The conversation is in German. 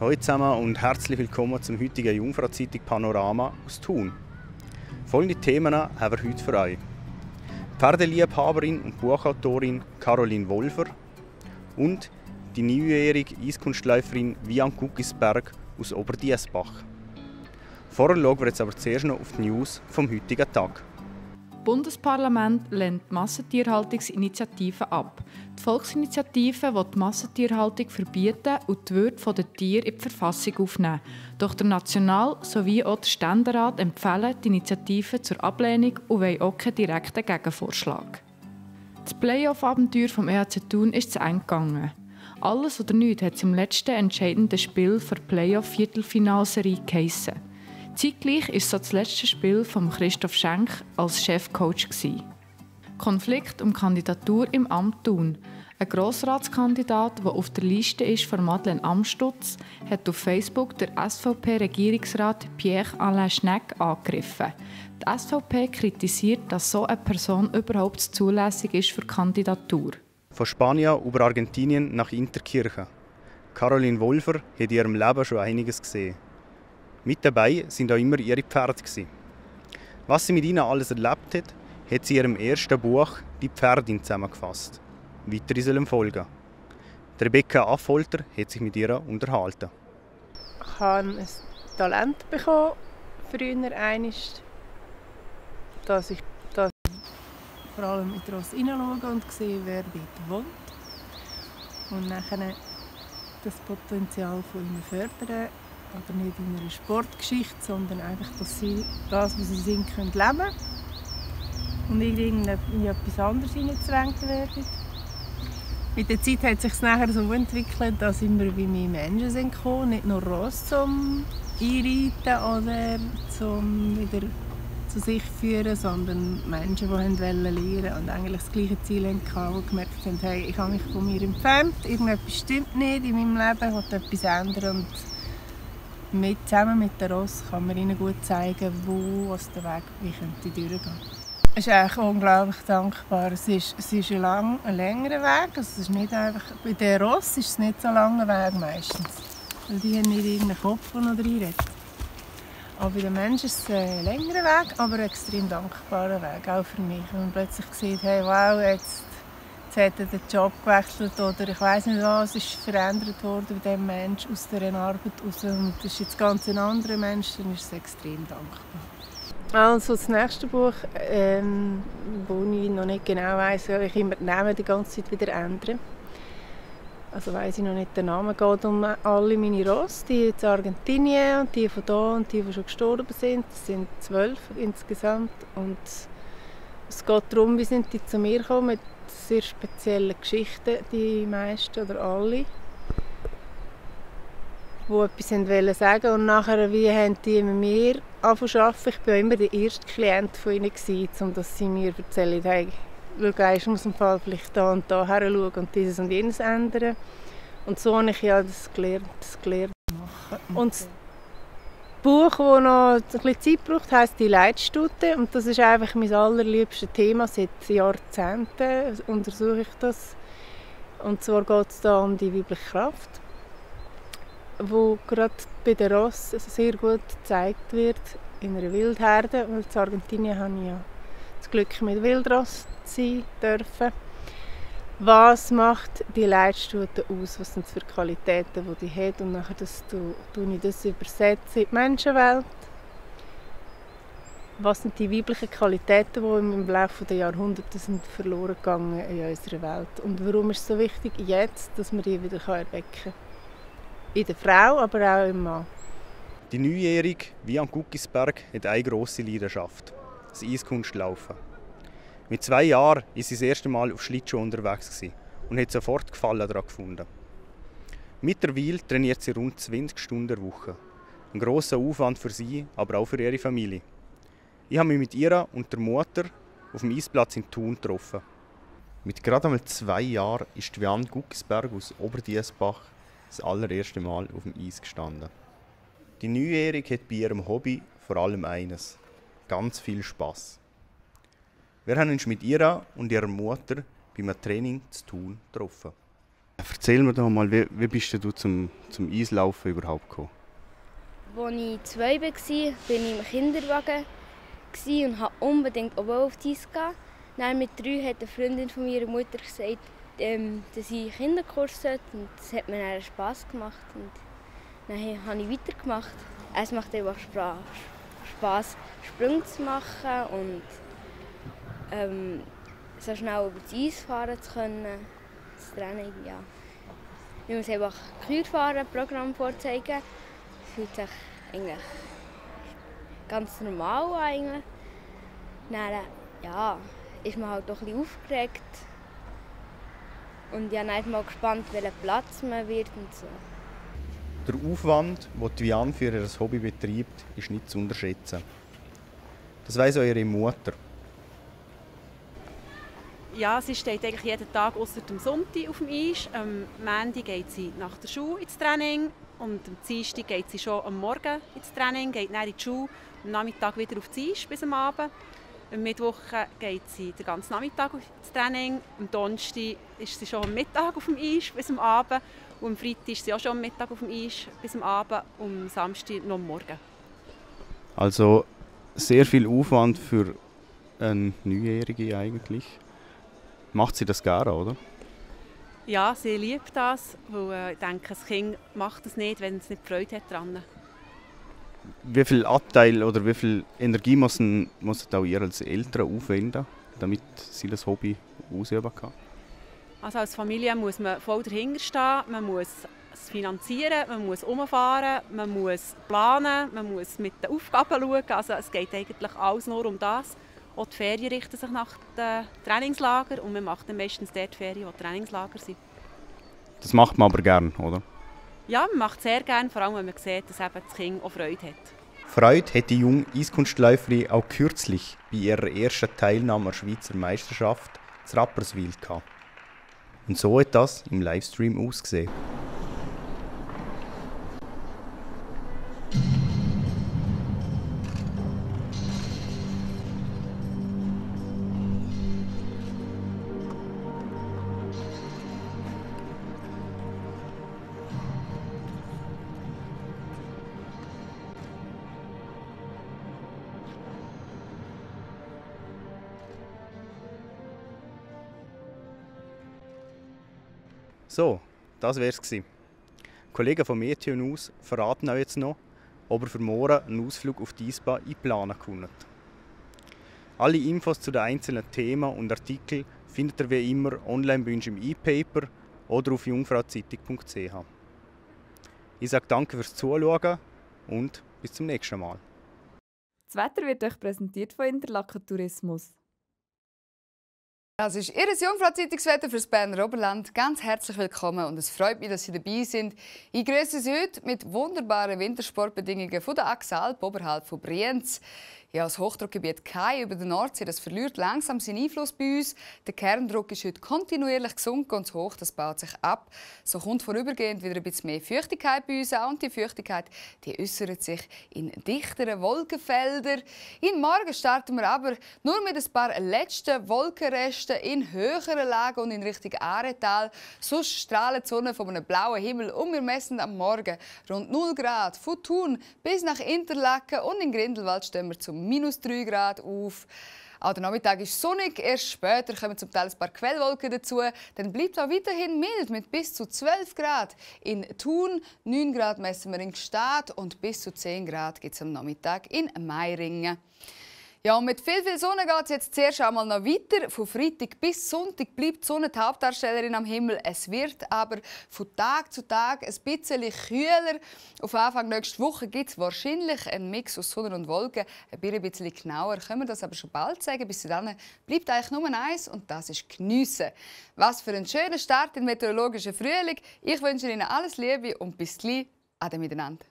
Hallo zusammen und herzlich willkommen zum heutigen Jungfrau-Zeitung Panorama aus Thun. Folgende Themen haben wir heute für euch. Pferdeliebhaberin und Buchautorin Caroline Wolfer und die neujährige Eiskunstläuferin Vian Guggisberg aus Oberdiessbach. Vorher schauen wir jetzt aber zuerst noch auf die News vom heutigen Tag. Das Bundesparlament lehnt die Massentierhaltungsinitiative ab. Die Volksinitiative will die Massentierhaltung verbieten und die Würde der Tiere in die Verfassung aufnehmen. Doch der National- sowie auch der Ständerat empfehlen die Initiative zur Ablehnung und wollen auch keinen direkten Gegenvorschlag. Das Playoff-Abenteuer vom EHC Thun ist zu Ende gegangen. Alles oder nichts hat es im letzten entscheidenden Spiel für die Playoff-Viertelfinalserie geheissen. Zeitgleich war so das letzte Spiel von Christoph Schenk als Chefcoach. Konflikt um Kandidatur im Amt Thun. Ein Grossratskandidat, der auf der Liste ist von Madeleine Amstutz, hat auf Facebook der SVP-Regierungsrat Pierre-Alain Schnegg angegriffen. Die SVP kritisiert, dass so eine Person überhaupt zulässig ist für die Kandidatur. Von Spanien über Argentinien nach Interkirchen. Caroline Wolfer hat in ihrem Leben schon einiges gesehen. Mit dabei sind auch immer ihre Pferde. Was sie mit ihnen alles erlebt hat sie in ihrem ersten Buch «Die Pferdin» zusammengefasst. Weitere sollen folgen. Rebecca Affolter hat sich mit ihr unterhalten. Ich habe ein Talent bekommen, früher einst, dass ich vor allem in die Rosse hineinschaue und sehe, wer dort wohnt. Und nachher das Potenzial von ihnen fördern. Oder nicht in einer Sportgeschichte, sondern einfach, dass sie das, was sie sind, leben können. Und in etwas anderes hineingezwängt werden. Mit der Zeit hat es sich nachher so entwickelt, dass immer wie mehr Menschen sind gekommen, nicht nur Ross zum Einreiten oder zum wieder zu sich führen, sondern Menschen, die lernen wollten und eigentlich das gleiche Ziel hatten, die gemerkt haben, hey, ich habe mich von mir entfernt, irgendetwas stimmt nicht in meinem Leben, ich will etwas ändern. Und zusammen mit der Ross kann man ihnen gut zeigen, wo der Weg durchgehen könnte. Es ist eigentlich unglaublich dankbar. Es ist ein längerer Weg. Also es ist nicht einfach, bei der Ross ist es nicht so ein langer Weg meistens. Weil die haben nicht irgendeinen Kopf, der noch reinredet. Aber bei den Menschen ist es ein längerer Weg, aber ein extrem dankbarer Weg, auch für mich. Wenn man plötzlich sieht, hey, wow, jetzt hat er den Job gewechselt oder ich weiss nicht was, ist verändert worden bei diesem Menschen aus dieser Arbeit raus und das ist jetzt ganz ein anderer Mensch, dann ist es extrem dankbar. Also das nächste Buch, wo ich noch nicht genau weiss, weil ich immer den Namen die ganze Zeit wieder ändere. Also weiss ich noch nicht den Namen. Es geht um alle meine Ross, die in Argentinien und die von hier und die schon gestorben sind. Es sind 12 insgesamt und es geht darum, wie sind die zu mir gekommen mit sehr speziellen Geschichten, die meisten oder alle, die etwas sagen wollten. Und nachher, wie haben die mit mir angefangen zu arbeiten. Ich war immer der erste Klient von ihnen, um dass sie mir erzählen, hey, schau, ich muss im Fall vielleicht da und da her schauen und dieses und jenes ändern. Und so habe ich ja das gelernt machen. Und das Buch, das noch ein bisschen Zeit braucht, heisst «Die Leitstute». Und das ist einfach mein allerliebstes Thema. Seit Jahrzehnten untersuche ich das. Und zwar geht es da um die weibliche Kraft, die gerade bei den Ross sehr gut gezeigt wird in einer Wildherde. Weil in Argentinien habe ich ja das Glück, mit Wildross zu sein dürfen. Was macht die Leitstute aus? Was sind es für Qualitäten, die die hat? Und nachher tue ich das übersetzen in die Menschenwelt. Was sind die weiblichen Qualitäten, die im Laufe der Jahrhunderte sind verloren gegangen in unserer Welt? Und warum ist es so wichtig, jetzt, dass man die wieder erwecken kann? In der Frau, aber auch im Mann. Die neujährige Vian Guggisberg hat eine grosse Leidenschaft: das Eiskunstlaufen. Mit 2 Jahren war sie das erste Mal auf Schlittschuh unterwegs und hat sofort Gefallen daran gefunden. Mittlerweile trainiert sie rund 20 Stunden pro Woche. Ein grosser Aufwand für sie, aber auch für ihre Familie. Ich habe mich mit ihr und der Mutter auf dem Eisplatz in Thun getroffen. Mit gerade einmal 2 Jahren ist Vian Guggisberg aus Oberdiessbach das allererste Mal auf dem Eis gestanden. Die Neujährige hat bei ihrem Hobby vor allem eines: ganz viel Spass. Wir haben uns mit ihr und ihrer Mutter beim Training zu Thun getroffen. Erzähl mir doch mal, wie bist du zum Eislaufen überhaupt gekommen? Als ich 2 war, war ich im Kinderwagen und wollte unbedingt auch auf die Eis gehen. Dann mit 3 hat eine Freundin von meiner Mutter gesagt, dass ich Kinderkurs sollte. Und das hat mir dann Spass gemacht. Und dann habe ich weitergemacht. Es macht einfach Spass, Sprünge zu machen und so schnell über das Eis fahren zu können. Das Training, ja. Ich muss einfach Kürfahren, Programm vorzeigen. Es fühlt sich eigentlich ganz normal an. Eigentlich. Dann, ja, ist man halt auch ein bisschen aufgeregt. Und ich bin dann mal gespannt, welchen Platz man wird und so. Der Aufwand, den Vian für ihr Hobby betreibt, ist nicht zu unterschätzen. Das weiss auch ihre Mutter. Ja, sie steht eigentlich jeden Tag ausser dem Sonntag auf dem Eis. Am Montag geht sie nach der Schule ins Training und am Dienstag geht sie schon am Morgen ins Training, geht dann in die Schule, am Nachmittag wieder auf das Eis bis am Abend. Am Mittwoch geht sie den ganzen Nachmittag ins Training, am Donnerstag ist sie schon am Mittag auf dem Eis bis am Abend und am Freitag ist sie auch schon am Mittag auf dem Eis bis am Abend und am Samstag noch am Morgen. Also sehr viel Aufwand für eine Neujährige eigentlich. Macht sie das gerne, oder? Ja, sie liebt das, weil ich denke, das Kind macht es nicht, wenn es nicht Freude hat daran. Wie viel Anteil oder wie viel Energie muss auch ihr als Eltern aufwenden, damit sie das Hobby ausüben kann? Also als Familie muss man voll dahinter stehen, man muss es finanzieren, man muss umfahren, man muss planen, man muss mit den Aufgaben schauen. Also es geht eigentlich alles nur um das. Auch die Ferien richten sich nach den Trainingslagern und man macht dann meistens dort Ferien, wo die Trainingslager sind. Das macht man aber gern, oder? Ja, man macht es sehr gerne, vor allem wenn man sieht, dass eben das Kind auch Freude hat. Freude hat die junge Eiskunstläuferin auch kürzlich bei ihrer ersten Teilnahme an der Schweizer Meisterschaft in Rapperswil gehabt. Und so hat das im Livestream ausgesehen. So, das wär's gsi. Kollegen von Meteo News verraten euch jetzt noch, ob ihr für morgen einen Ausflug auf die Eisbahn einplanen könnt. Alle Infos zu den einzelnen Themen und Artikeln findet ihr wie immer online bei uns im E-Paper oder auf jungfrauzeitung.ch. Ich sage danke fürs Zuschauen und bis zum nächsten Mal. Das Wetter wird euch präsentiert von Interlaken Tourismus. Das ist Ihr Jungfrau-Zeitungswetter für das Berner Oberland. Ganz herzlich willkommen und es freut mich, dass Sie dabei sind. Ich grüße Sie heute mit wunderbaren Wintersportbedingungen von der Axalp oberhalb von Brienz. Ja, das Hochdruckgebiet Kai über der Nordsee das verliert langsam seinen Einfluss bei uns. Der Kerndruck ist heute kontinuierlich gesunken und das Hoch das baut sich ab. So kommt vorübergehend wieder ein bisschen mehr Feuchtigkeit bei uns an und die Feuchtigkeit die äußert sich in dichteren Wolkenfeldern. In Morgen starten wir aber nur mit ein paar letzten Wolkenresten in höheren Lagen und in Richtung Aretal. Sonst strahlt die Sonne von einem blauen Himmel und wir messen am Morgen rund 0 Grad von Thun bis nach Interlaken und in Grindelwald stehen wir zum -3 Grad auf. Auch der Nachmittag ist sonnig, erst später kommen zum Teil ein paar Quellwolken dazu. Dann bleibt es auch weiterhin mild mit bis zu 12 Grad in Thun, 9 Grad messen wir in Gstaad und bis zu 10 Grad gibt es am Nachmittag in Meiringen. Ja, und mit viel Sonne geht es jetzt zuerst einmal noch weiter. Von Freitag bis Sonntag bleibt die Sonne die Hauptdarstellerin am Himmel. Es wird aber von Tag zu Tag ein bisschen kühler. Auf Anfang nächster Woche gibt es wahrscheinlich einen Mix aus Sonne und Wolken. Ein bisschen genauer können wir das aber schon bald sagen. Bis dann bleibt eigentlich nur eins und das ist geniessen. Was für einen schönen Start in den meteorologischen Frühling. Ich wünsche Ihnen alles Liebe und bis gleich. Ade miteinander.